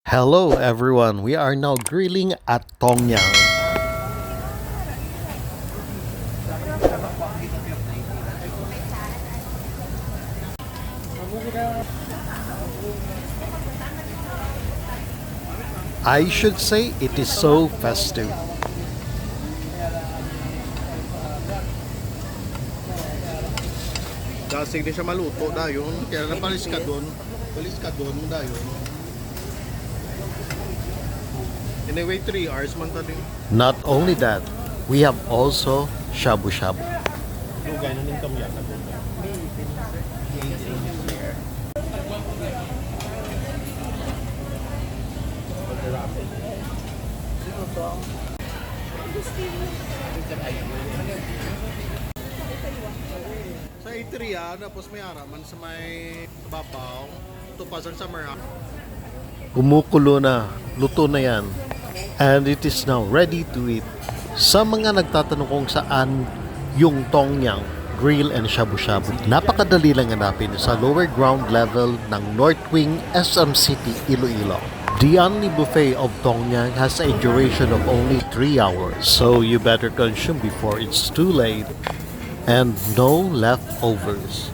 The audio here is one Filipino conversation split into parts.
Hello everyone, we are now grilling at Tongyang. I should say it is so festive. Dasig din siya maluto dayon. Kaya napalis ka doon. Palis ka doon dayon. Anyway, 3 hours man ta din. Not only that, we have also Shabu Shabu. Lugay na din kami yata. Sa A3 tapos may araman sa may babaw. Tupasan sa Merak. Kumukulo na, luto na yan. And it is now ready to eat. Sa mga nagtatanong kung saan yung Tongyang Grill and Shabu Shabu, napakadali lang hanapin sa lower ground level ng Northwing, SM City, Iloilo. The only buffet of Tongyang has a duration of only 3 hours, so you better consume before it's too late. And no leftovers.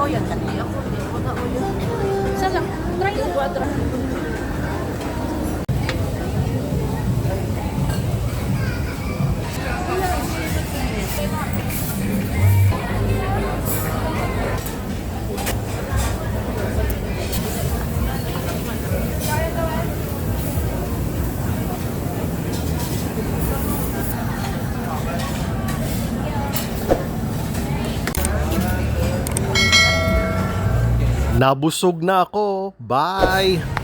Oh, yan kani ako. Wala ko yun. Isa lang. Try yung quadra. Nabusog na ako. Bye!